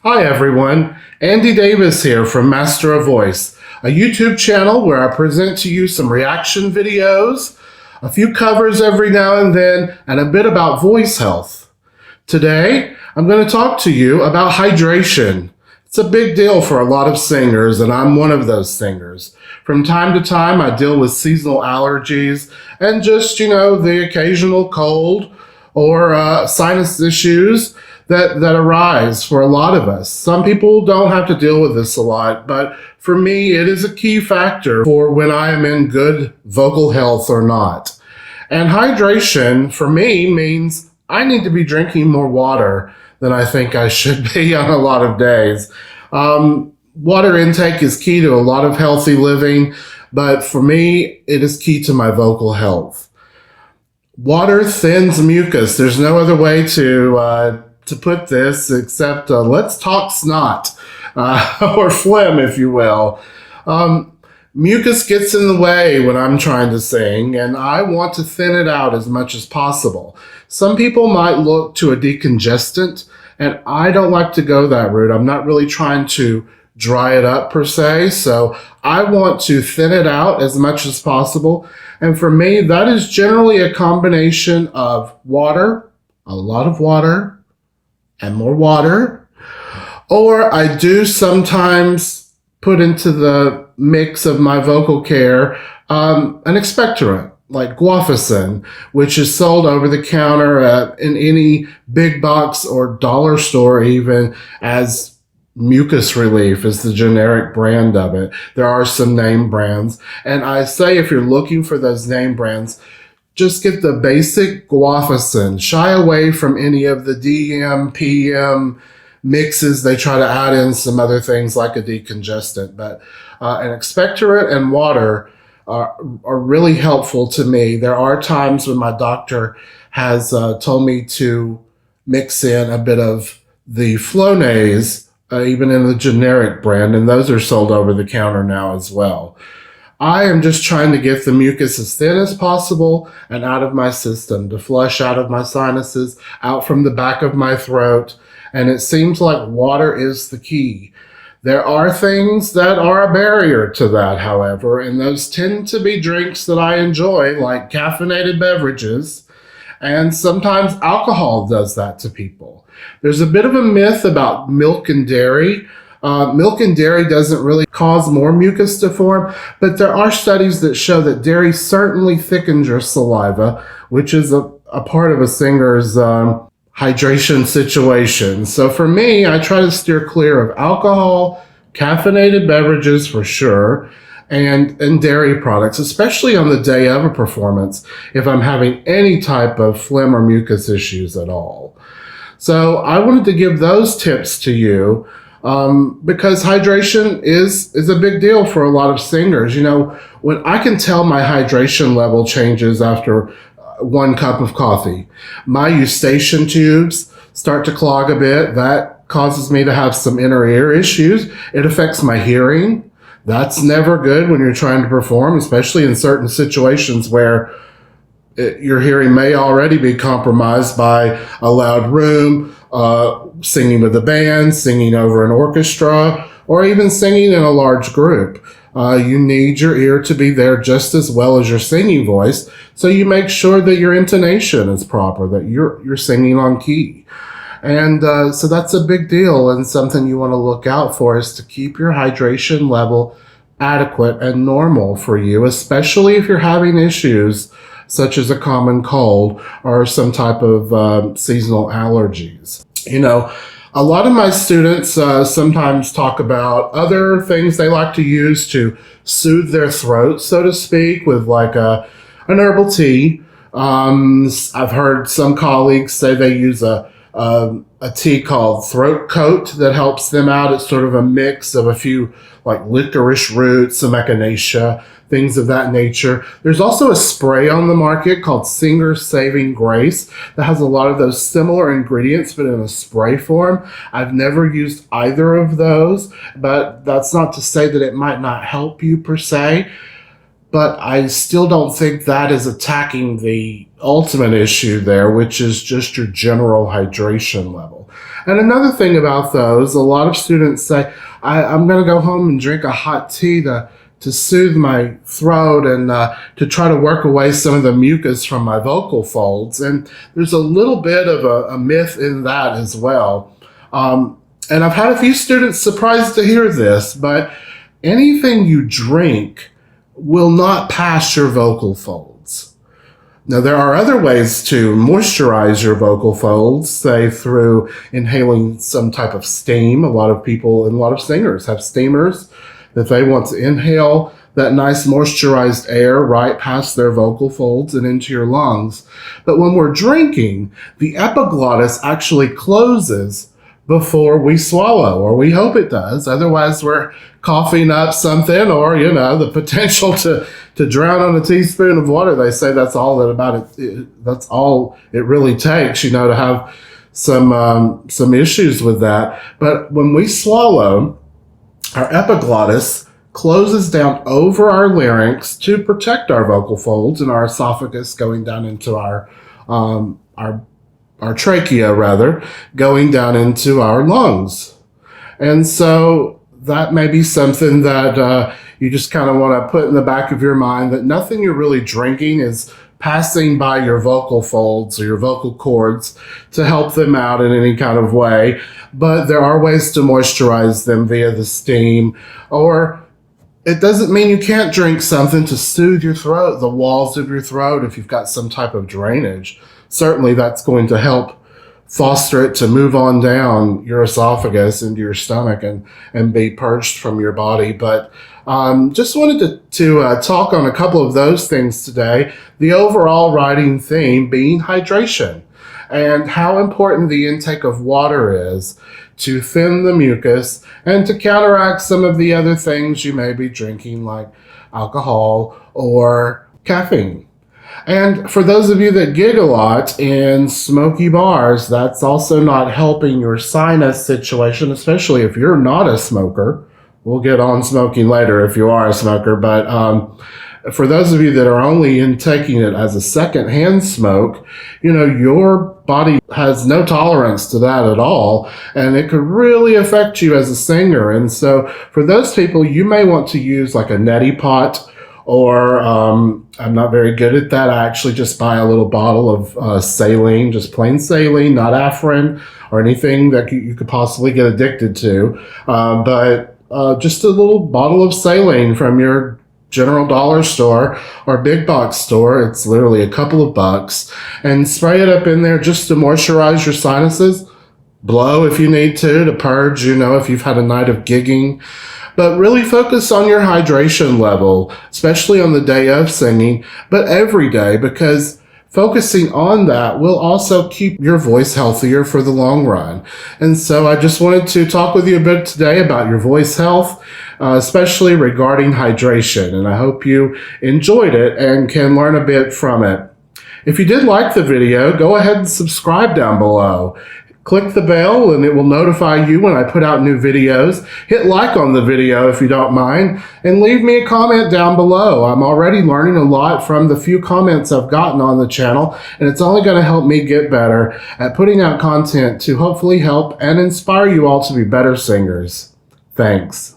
Hi everyone, Andy Davis here from Master of Voice, a YouTube channel where I present to you some reaction videos, a few covers every now and then, and a bit about voice health. Today, I'm going to talk to you about hydration. It's a big deal for a lot of singers, and I'm one of those singers. From time to time, I deal with seasonal allergies and just, the occasional cold or sinus issues that arise for a lot of us. Some people don't have to deal with this a lot, but for me, it is a key factor for when I am in good vocal health or not. And hydration, for me, means I need to be drinking more water than I think I should be on a lot of days. Water intake is key to a lot of healthy living, but for me, it is key to my vocal health. Water thins mucus. There's no other way to put this except let's talk snot or phlegm, if you will. Mucus gets in the way when I'm trying to sing, and I want to thin it out as much as possible. Some people might look to a decongestant, and I don't like to go that route. I'm not really trying to dry it up per se, so I want to thin it out as much as possible. And for me, that is generally a combination of water, a lot of water, and more water. Or I do sometimes put into the mix of my vocal care an expectorant like guaifenesin, which is sold over the counter in any big box or dollar store even as Mucus Relief is the generic brand of it. There are some name brands. And I say if you're looking for those name brands, just get the basic guaifenesin. Shy away from any of the DM, PM mixes. They try to add in some other things like a decongestant. But an expectorant and water are really helpful to me. There are times when my doctor has told me to mix in a bit of the Flonase, even in the generic brand, and those are sold over the counter now as well. I am just trying to get the mucus as thin as possible and out of my system, to flush out of my sinuses, out from the back of my throat, and it seems like water is the key. There are things that are a barrier to that, however, and those tend to be drinks that I enjoy, like caffeinated beverages, and sometimes alcohol does that to people. There's a bit of a myth about milk and dairy. Milk and dairy doesn't really cause more mucus to form, but there are studies that show that dairy certainly thickens your saliva, which is a part of a singer's hydration situation. So for me, I try to steer clear of alcohol, caffeinated beverages for sure, and dairy products, especially on the day of a performance, if I'm having any type of phlegm or mucus issues at all. So I wanted to give those tips to you because hydration is a big deal for a lot of singers. When I can tell my hydration level changes after 1 cup of coffee, my eustachian tubes start to clog a bit. That causes me to have some inner ear issues. It affects my hearing. That's never good when you're trying to perform, especially in certain situations where your hearing may already be compromised by a loud room, singing with a band, singing over an orchestra, or even singing in a large group. You need your ear to be there just as well as your singing voice, so you make sure that your intonation is proper, that you're singing on key. And so that's a big deal, and something you want to look out for is to keep your hydration level adequate and normal for you, especially if you're having issues such as a common cold or some type of seasonal allergies. A lot of my students sometimes talk about other things they like to use to soothe their throat, so to speak, with like an herbal tea. I've heard some colleagues say they use a tea called Throat Coat that helps them out. It's sort of a mix of a few like licorice roots, some echinacea, things of that nature. There's also a spray on the market called Singer Saving Grace that has a lot of those similar ingredients, but in a spray form. I've never used either of those, but that's not to say that it might not help you per se. But I still don't think that is attacking the ultimate issue there, which is just your general hydration level. And another thing about those, a lot of students say, I'm going to go home and drink a hot tea to soothe my throat and to try to work away some of the mucus from my vocal folds. And there's a little bit of a myth in that as well. And I've had a few students surprised to hear this, but anything you drink will not pass your vocal folds. Now, there are other ways to moisturize your vocal folds, say through inhaling some type of steam. A lot of people and a lot of singers have steamers that they want to inhale that nice moisturized air right past their vocal folds and into your lungs. But when we're drinking, the epiglottis actually closes before we swallow, or we hope it does. Otherwise, we're coughing up something, or, the potential to drown on a teaspoon of water. They say that's all that's all it really takes, to have some issues with that. But when we swallow, our epiglottis closes down over our larynx to protect our vocal folds and our esophagus going down into our trachea, going down into our lungs. And so that may be something that you just kind of want to put in the back of your mind, that nothing you're really drinking is passing by your vocal folds or your vocal cords to help them out in any kind of way. But there are ways to moisturize them via the steam, or it doesn't mean you can't drink something to soothe your throat, the walls of your throat, if you've got some type of drainage. Certainly that's going to help foster it to move on down your esophagus into your stomach and be purged from your body. But just wanted to talk on a couple of those things today. The overall writing theme being hydration, and how important the intake of water is to thin the mucus and to counteract some of the other things you may be drinking, like alcohol or caffeine. And for those of you that gig a lot in smoky bars, that's also not helping your sinus situation, especially if you're not a smoker. We'll get on smoking later if you are a smoker, but for those of you that are only taking it as a secondhand smoke, your body has no tolerance to that at all, and it could really affect you as a singer. And so for those people, you may want to use like a neti pot, or I'm not very good at that. I actually just buy a little bottle of saline, just plain saline, not Afrin or anything that you could possibly get addicted to, but just a little bottle of saline from your general dollar store or big box store. It's literally a couple of bucks, and spray it up in there just to moisturize your sinuses. Blow if you need to purge, if you've had a night of gigging. But really focus on your hydration level, especially on the day of singing, but every day, because focusing on that will also keep your voice healthier for the long run. And so I just wanted to talk with you a bit today about your voice health, especially regarding hydration. And I hope you enjoyed it and can learn a bit from it. If you did like the video, go ahead and subscribe down below. Click the bell and it will notify you when I put out new videos. Hit like on the video if you don't mind, and leave me a comment down below. I'm already learning a lot from the few comments I've gotten on the channel, and it's only going to help me get better at putting out content to hopefully help and inspire you all to be better singers. Thanks.